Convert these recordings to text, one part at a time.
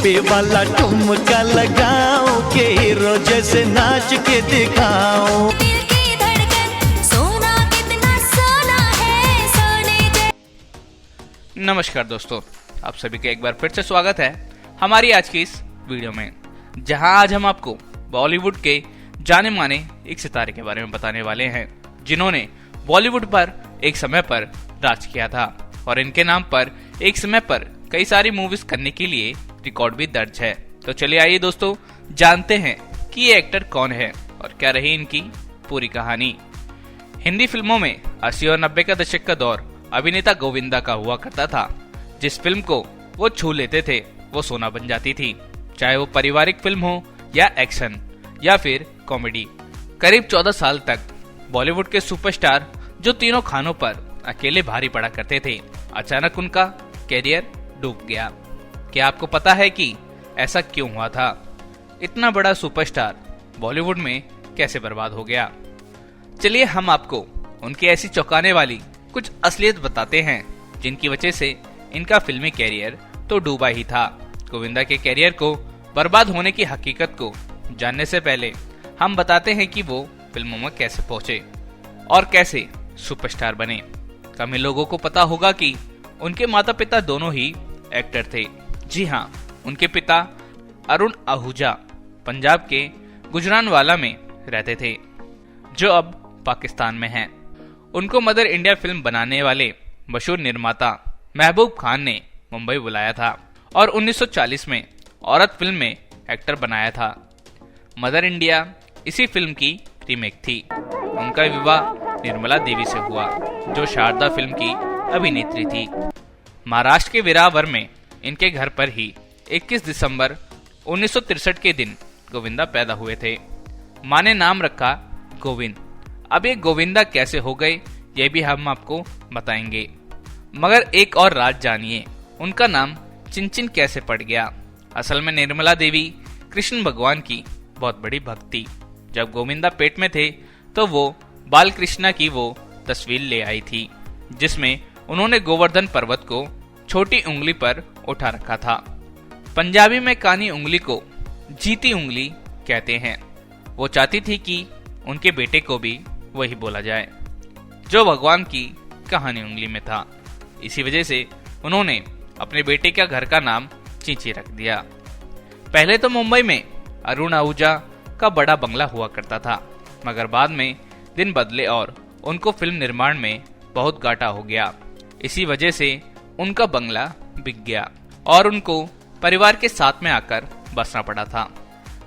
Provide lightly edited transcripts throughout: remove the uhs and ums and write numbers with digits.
पे वाला ठुमका लगाऊं के हीरो जैसे नाच के दिखाऊं। दिल की धड़कन सोना कितना सोना है सोने। नमस्कार दोस्तों, आप सभी का एक बार फिर से स्वागत है हमारी आज की इस वीडियो में, जहां आज हम आपको बॉलीवुड के जाने माने एक सितारे के बारे में बताने वाले हैं जिन्होंने बॉलीवुड पर एक समय पर राज किया था और इनके नाम पर एक समय पर कई सारी मूवीज करने के लिए रिकॉर्ड भी दर्ज है। तो चलिए आइए दोस्तों जानते हैं कि ये एक्टर कौन है और क्या रही इनकी पूरी कहानी। हिंदी फिल्मों में 80 और 90 का दशक का दौर अभिनेता गोविंदा का हुआ करता था। जिस फिल्म को वो छू लेते थे वो सोना बन जाती थी, चाहे वो पारिवारिक फिल्म हो या एक्शन या फिर कॉमेडी। करीब 14 साल तक बॉलीवुड के सुपरस्टार जो तीनों खानों पर अकेले भारी पड़ा करते थे, अचानक उनका कैरियर डूब गया। क्या आपको पता है कि ऐसा क्यों हुआ था? इतना बड़ा सुपरस्टार बॉलीवुड में कैसे बर्बाद हो गया? चलिए हम आपको उनकी ऐसी चौंकाने वाली कुछ असलियत बताते हैं जिनकी वजह से इनका फिल्मी कैरियर तो डूबा ही था। गोविंदा के कैरियर को बर्बाद होने की हकीकत को जानने से पहले हम बताते हैं कि वो फिल्मों में कैसे पहुंचे और कैसे सुपरस्टार बने। कम ही लोगों को पता होगा कि उनके माता पिता दोनों ही एक्टर थे। जी हाँ, उनके पिता अरुण आहूजा पंजाब के गुजरानवाला में रहते थे, जो अब पाकिस्तान में हैं। उनको मदर इंडिया फिल्म बनाने वाले मशहूर निर्माता महबूब खान ने मुंबई बुलाया था और 1940 में औरत फिल्म में एक्टर बनाया था। मदर इंडिया इसी फिल्म की रीमेक थी। उनका विवाह निर्मला देवी से हुआ, जो शारदा फिल्म की अभिनेत्री थी। महाराष्ट्र के विरावर में इनके घर पर ही 21 दिसंबर 1963 के दिन गोविंदा पैदा हुए थे। माँ ने नाम रखा गोविंद। अब ये गोविंदा कैसे हो गए ये भी हम आपको बताएंगे, मगर एक और राज जानिए, उनका नाम चिंचिन कैसे पड़ गया। असल में निर्मला देवी कृष्ण भगवान की बहुत बड़ी भक्त थी। जब गोविंदा पेट में थे तो वो बाल कृष्णा की वो तस्वीर ले आई थी जिसमें उन्होंने गोवर्धन पर्वत को छोटी उंगली पर उठा रखा था। पंजाबी में कानी उंगली को जीती उंगली कहते हैं। वो चाहती थी कि उनके बेटे को भी वही बोला जाए जो भगवान की कहानी उंगली में था। इसी वजह से उन्होंने अपने बेटे का घर का नाम चींची रख दिया। पहले तो मुंबई में अरुण आहूजा का बड़ा बंगला हुआ करता था, मगर बाद में दिन बदले और उनको फिल्म निर्माण में बहुत घाटा हो गया। इसी वजह से उनका बंगला बिक गया और उनको परिवार के साथ में आकर बसना पड़ा था।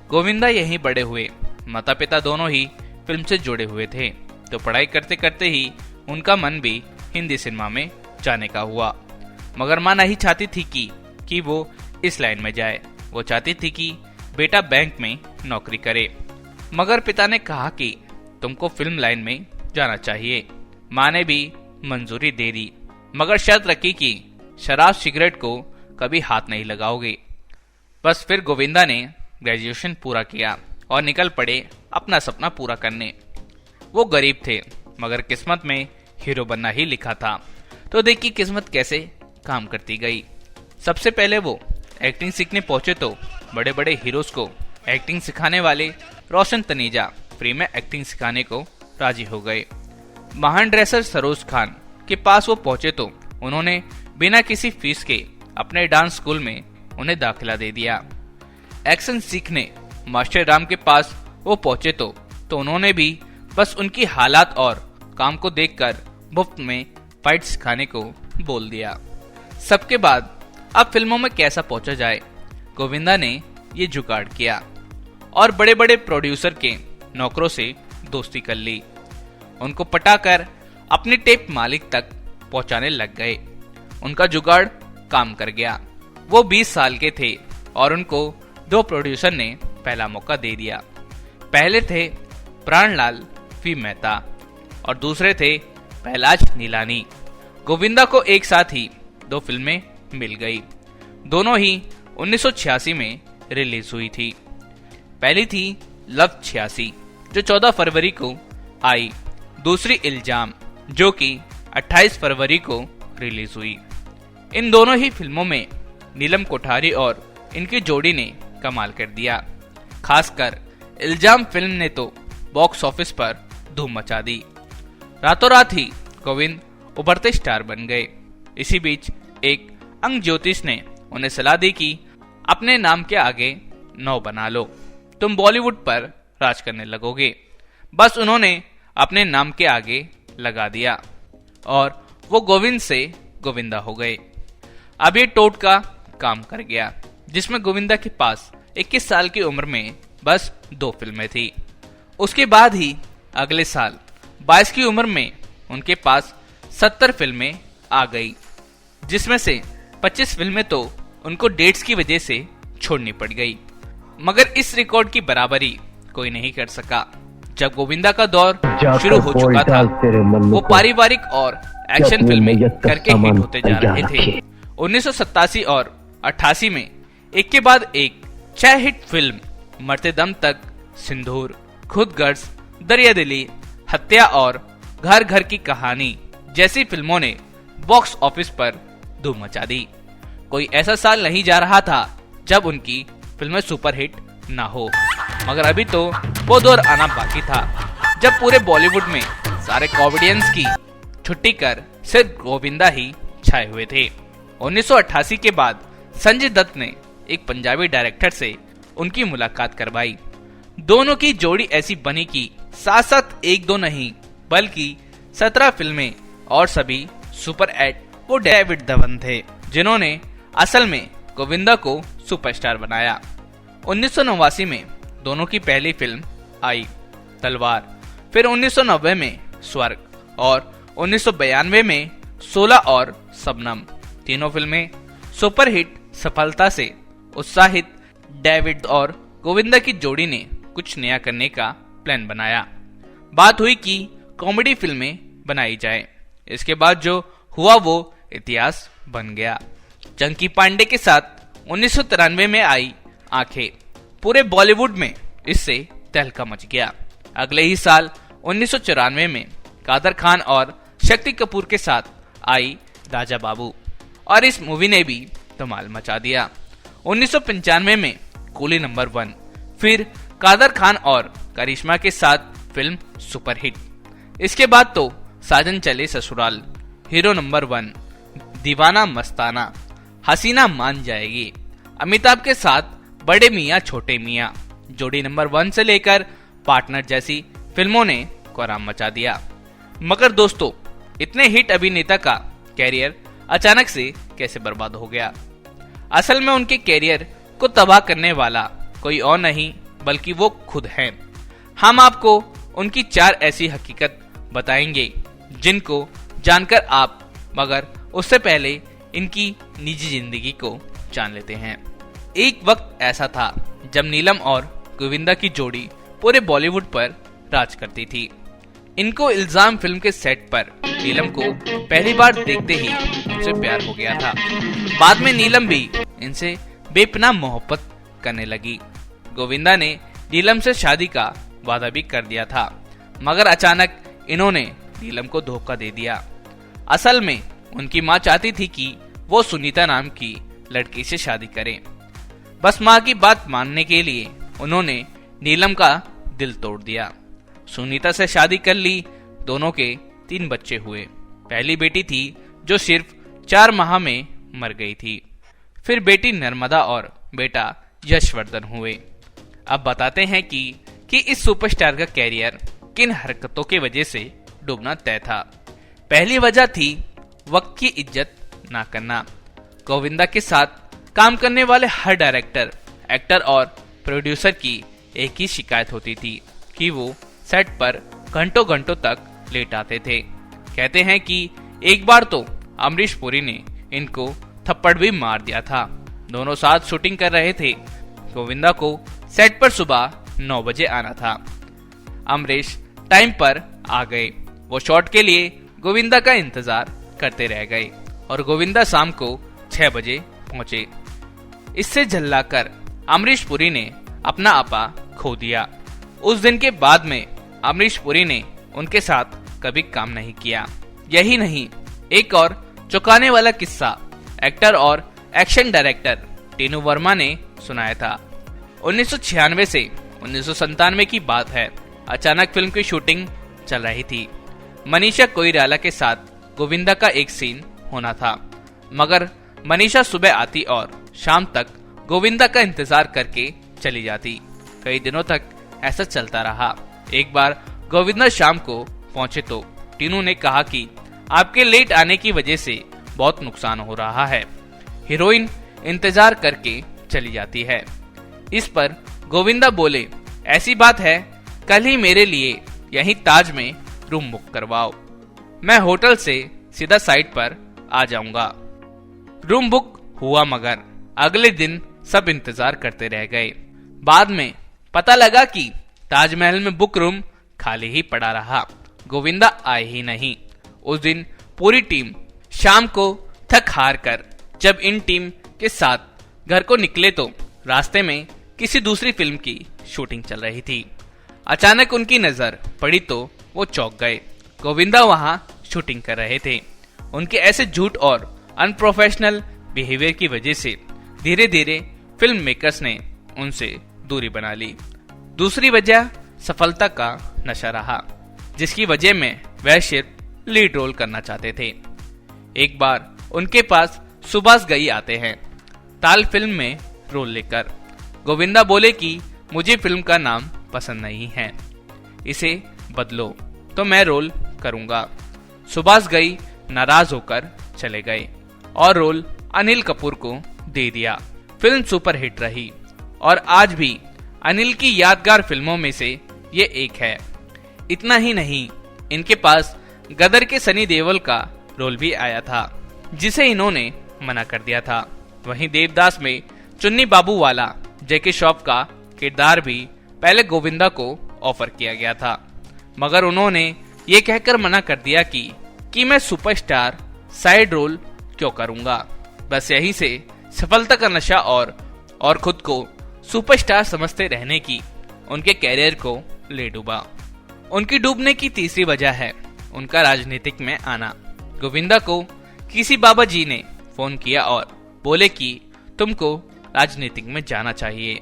गोविंदा यहीं बड़े हुए। माता पिता दोनों ही फिल्म से जुड़े हुए थे, तो पढ़ाई करते करते ही उनका मन भी हिंदी सिनेमा में जाने का हुआ। मगर माँ नहीं चाहती थी कि वो इस लाइन में जाए। वो चाहती थी कि बेटा बैंक में नौकरी करे, मगर पिता ने कहा कि तुमको फिल्म लाइन में जाना चाहिए। माँ ने भी मंजूरी दे दी, मगर शर्त रखी कि शराब सिगरेट को कभी हाथ नहीं लगाओगे। बस फिर गोविंदा ने ग्रेजुएशन पूरा किया और निकल पड़े अपना सपना पूरा करने। वो गरीब थे, मगर किस्मत में हीरो बनना ही लिखा था। तो देखिए किस्मत कैसे काम करती गई। सबसे पहले वो एक्टिंग सीखने पहुंचे तो बड़े बड़े हीरोज को एक्टिंग सिखाने वाले रोशन तनेजा फ्री में एक्टिंग सिखाने को राजी हो गए। महान ड्रेसर सरोज खान के पास वो पहुंचे तो उन्होंने बिना किसी फीस के अपने डांस स्कूल में उन्हें दाखिला दे दिया। एक्शन सीखने मास्टर राम के पास वो पहुंचे तो उन्होंने भी बस उनकी हालात और काम को देखकर मुफ्त में फाइट सिखाने को बोल दिया। सबके बाद अब फिल्मों में कैसा पहुंचा जाए, गोविंदा ने ये जुगाड़ किया और बड़े बड़े प्रोड्यूसर के नौकरों से दोस्ती कर ली। उनको पटाकर अपनी टेप मालिक तक पहुंचाने लग गए। उनका जुगाड़ काम कर गया। वो 20 साल के थे और उनको 2 प्रोड्यूसर ने पहला मौका दे दिया। पहले थे प्राणलाल वी मेहता और दूसरे थे पहलाज नीलानी। गोविंदा को एक साथ ही 2 फिल्में मिल गई। दोनों ही 1986 में रिलीज हुई थी। पहली थी लव 86 जो 14 फरवरी को आई। दूसरी इल्जाम जो कि 28 फरवरी को रिलीज हुई। इन दोनों ही फिल्मों में नीलम कोठारी और इनकी जोड़ी ने कमाल कर दिया। खासकर इल्जाम फिल्म ने तो बॉक्स ऑफिस पर धूम मचा दी। रातों रात ही गोविंद उभरते स्टार बन गए। इसी बीच एक अंग ज्योतिष ने उन्हें सलाह दी कि अपने नाम के आगे 9 बना लो, तुम बॉलीवुड पर राज करने लगोगे। बस उन्होंने अपने नाम के आगे लगा दिया और वो गोविंद से गोविंदा हो गए। अब ये टोटका काम कर गया, जिसमें गोविंदा के पास 21 साल की उम्र में बस 2 फिल्में थी। उसके बाद ही अगले साल 22 की उम्र में उनके पास 70 फिल्में आ गई, जिसमें से 25 फिल्में तो उनको डेट्स की वजह से छोड़नी पड़ गई। मगर इस रिकॉर्ड की बराबरी कोई नहीं कर सका। जब गोविंदा का दौर शुरू हो चुका था, वो पारिवारिक और एक्शन फिल्में करके हिट होते जा रहे थे। 1987 और 88 में एक के बाद एक 6 हिट फिल्म मरते दम तक, सिंदूर, खुद गर्ज, दरिया दिली, हत्या और घर घर की कहानी जैसी फिल्मों ने बॉक्स ऑफिस पर धूम मचा दी। कोई ऐसा साल नहीं जा रहा था जब उनकी फिल्में सुपरहिट ना हो। मगर अभी तो वो दौर आना बाकी था जब पूरे बॉलीवुड में सारे कॉमेडियंस की छुट्टी कर सिर्फ गोविंदा ही छाए हुए थे। 1988 के बाद संजय दत्त ने एक पंजाबी डायरेक्टर से उनकी मुलाकात करवाई। दोनों की जोड़ी ऐसी बनी कि साथ साथ 1-2 नहीं बल्कि 17 फिल्में और सभी सुपर एट वो डेविड धवन थे, जिन्होंने असल में गोविंदा को सुपरस्टार बनाया। 1989 में दोनों की पहली फिल्म आई तलवार, फिर 1990 में स्वर्ग और 1992 में 16 और शबनम। तीनों फिल्में सुपरहिट सफलता से उत्साहित डेविड और गोविंदा की जोड़ी ने कुछ नया करने का प्लान बनाया। बात हुई कि कॉमेडी फिल्में बनाई जाए। इसके बाद जो हुआ वो इतिहास बन गया। चंकी पांडे के साथ 1993 में आई आंखें, पूरे बॉलीवुड में इससे तहलका मच गया। अगले ही साल 1994 में कादर खान और शक्ति कपूर के साथ आई राजा बाबू, और इस मूवी ने भी धमाल मचा दिया। 1995 में कूली नंबर 1, फिर कादर खान और करिश्मा के साथ फिल्म सुपरहिट। इसके बाद तो साजन चले ससुराल, हीरो नंबर 1, दीवाना मस्ताना, हसीना मान जाएगी, अमिताभ के साथ बड़े मियाँ छोटे मियाँ, जोड़ी नंबर 1 से लेकर पार्टनर जैसी फिल्मों ने कोहराम मचा दिया। मगर दोस्तों, इतने हिट अभिनेता का कैरियर अचानक से कैसे बर्बाद हो गया? असल में उनके कैरियर को तबाह करने वाला कोई और नहीं बल्कि वो खुद हैं। हम आपको उनकी 4 ऐसी हकीकत बताएंगे जिनको जानकर आप, मगर उससे पहले इनकी निजी जिंदगी को जान लेते हैं। एक वक्त ऐसा था जब नीलम और गोविंदा की जोड़ी पूरे बॉलीवुड पर राज करती थी। इनको इल्जाम फिल्म के सेट पर नीलम को पहली बार देखते ही उनसे प्यार हो गया था। बाद में नीलम भी इनसे बेपनाह मोहब्बत करने लगी। गोविंदा ने नीलम से शादी का वादा भी कर दिया था, मगर अचानक इन्होंने नीलम को धोखा दे दिया। असल में उनकी माँ चाहती थी कि वो सुनीता नाम की लड़की से शादी करें। बस माँ की बात मानने के लिए उन्होंने नीलम का दिल तोड़ दिया। सुनीता से शादी कर ली। दोनों के 3 बच्चे हुए। पहली बेटी थी जो सिर्फ 4 माह में मर गई थी। फिर बेटी नर्मदा और बेटा यशवर्धन हुए। अब बताते हैं कि इस सुपरस्टार का कैरियर किन हरकतों की वजह से डूबना तय था। पहली वजह थी वक्त की इज्जत ना करना। गोविंदा के साथ काम करने वाले हर डायरेक्टर, एक्टर और प्रोड्यूसर की एक ही शिकायत होती थी कि वो सेट पर घंटों घंटों तक लेट आते थे। कहते हैं कि एक बार तो अमरीश पुरी ने इनको थप्पड़ भी मार दिया था। दोनों साथ शूटिंग कर रहे थे। गोविंदा को सेट पर सुबह 9 बजे आना था। अमरीश टाइम पर आ गए। वो शॉट के लिए गोविंदा का इंतजार करते रह गए और गोविंदा शाम को 6 बजे पहुंचे। इससे झल्लाकर अमरीश पुरी ने अपना आपा खो दिया। उस दिन के बाद में अमरीश पुरी ने उनके साथ कभी काम नहीं किया। यही नहीं, एक और चौंकाने वाला किस्सा एक्टर और एक्शन डायरेक्टर टीनू वर्मा ने सुनाया था। 1996 से 1997 की बात है। अचानक फिल्म की शूटिंग चल रही थी। मनीषा कोइराला के साथ गोविंदा का एक सीन होना था, मगर मनीषा सुबह आती और शाम तक गोविंदा का इंतजार करके चली जाती। कई दिनों तक ऐसा चलता रहा। एक बार गोविंदा शाम को पहुंचे तो टीनू ने कहा कि आपके लेट आने की वजह से बहुत नुकसान हो रहा है। हीरोइन इंतजार करके चली जाती है। इस पर गोविंदा बोले, ऐसी बात है, कल ही मेरे लिए यहीं ताज में रूम बुक करवाओ, मैं होटल से सीधा साइट पर आ जाऊंगा। रूम बुक हुआ, मगर अगले दिन सब इंतजार करते रह गए। बाद में पता लगा कि ताजमहल में बुक रूम खाली ही पड़ा रहा। गोविंदा आए ही नहीं। उस दिन पूरी टीम शाम को थक हार कर जब इन टीम के साथ घर को निकले तो रास्ते में किसी दूसरी फिल्म की शूटिंग चल रही थी। अचानक उनकी नजर पड़ी तो वो चौंक गए। गोविंदा वहां शूटिंग कर रहे थे। उनके ऐसे झूठ और अनप्रोफेशनल बिहेवियर की वजह से धीरे धीरे फिल्म मेकर्स ने उनसे दूरी बना ली। दूसरी वजह सफलता का नशा रहा, जिसकी वजह में वह सिर्फ लीड रोल करना चाहते थे। एक बार उनके पास सुभाष घई आते हैं ताल फिल्म में रोल लेकर। गोविंदा बोले कि मुझे फिल्म का नाम पसंद नहीं है, इसे बदलो तो मैं रोल करूंगा। सुभाष घई नाराज होकर चले गए और रोल अनिल कपूर को दे दिया। फिल्म सुपरहिट रही और आज भी अनिल की यादगार फिल्मों में से ये एक है। इतना ही नहीं, इनके पास गदर के सनी देओल का रोल भी आया था, जिसे इन्होंने मना कर दिया था। वहीं देवदास में चुन्नी बाबू वाला जैकी श्रॉफ का किरदार भी पहले गोविंदा को ऑफर किया गया था, मगर उन्होंने ये कहकर मना कर दिया कि मैं सुपरस्टार साइड रोल क्यों करूंगा। बस यहीं से सफलता का नशा और खुद को सुपरस्टार समझते रहने की उनके कैरियर को ले डूबा। उनकी डूबने की तीसरी वजह है उनका राजनीतिक में आना। गोविंदा को किसी बाबा जी ने फोन किया और बोले कि तुमको राजनीतिक में जाना चाहिए।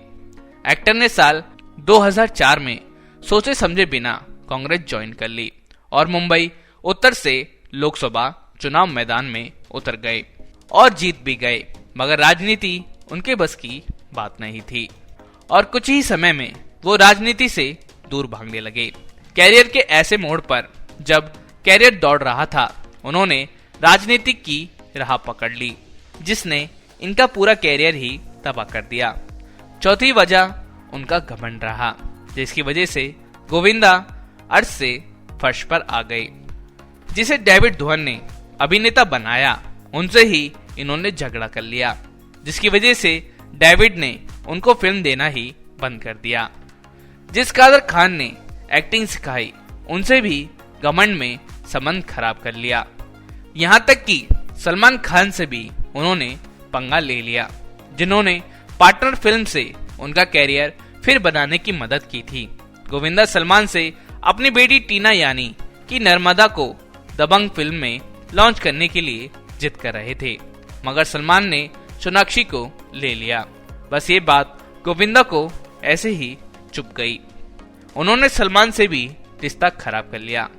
एक्टर ने साल 2004 में सोचे समझे बिना कांग्रेस ज्वाइन कर ली और मुंबई उत्तर से लोकसभा चुनाव मैदान में उतर गए और जीत भी गए, मगर राजनीति उनके बस की बात नहीं थी और कुछ ही समय में वो राजनीति से दूर भागने लगे। कैरियर के ऐसे मोड़ पर जब कैरियर दौड़ रहा था, उन्होंने राजनीतिक की राह पकड़ ली, जिसने इनका पूरा कैरियर ही तबाह कर दिया। चौथी वजह उनका घमंड रहा, जिसकी वजह से गोविंदा अर्श से फर्श पर आ गए। जिसे डेविड धवन ने अभिनेता बनाया, उनसे ही इन्होंने झगड़ा कर लिया, जिसकी वजह से डेविड ने उनको फिल्म देना ही बंद कर दिया। जिस कादर खान ने एक्टिंग सिखाई, उनसे भी घमंड में संबंध खराब कर लिया। यहाँ तक कि सलमान खान से भी उन्होंने पंगा ले लिया, जिन्होंने पार्टनर फिल्म से उनका कैरियर फिर बनाने की मदद की थी। गोविंदा सलमान से अपनी बेटी टीना यानी कि नर्मदा को दबंग फिल्म में लॉन्च करने के लिए जिद कर रहे थे, मगर सलमान ने सोनाक्षी को ले लिया। बस ये बात गोविंदा को ऐसे ही चुप गई। उन्होंने सलमान से भी रिश्ता खराब कर लिया।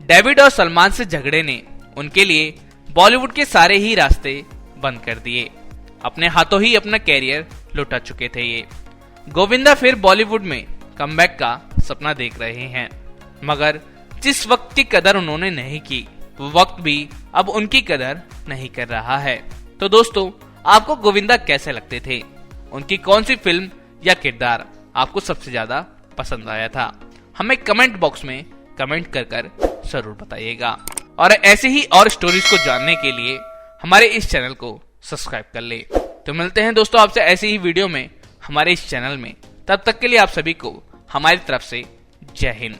डेविड और सलमान से झगड़े ने उनके लिए बॉलीवुड के सारे ही रास्ते बंद कर दिए। अपने हाथों ही अपना कैरियर लुटा चुके थे ये। गोविंदा फिर बॉलीवुड में कमबैक का सपना देख रहे हैं, मगर जिस वक्त की कदर उन्होंने नहीं की, वो वक्त भी अब उनकी कदर नहीं कर रहा है। तो दोस्तों, आपको गोविंदा कैसे लगते थे? उनकी कौन सी फिल्म या किरदार आपको सबसे ज्यादा पसंद आया था? हमें कमेंट बॉक्स में कमेंट कर जरूर बताइएगा। और ऐसे ही और स्टोरीज को जानने के लिए हमारे इस चैनल को सब्सक्राइब कर ले। तो मिलते हैं दोस्तों आपसे ऐसी ही वीडियो में हमारे इस चैनल में। तब तक के लिए आप सभी को हमारी तरफ से जय हिंद।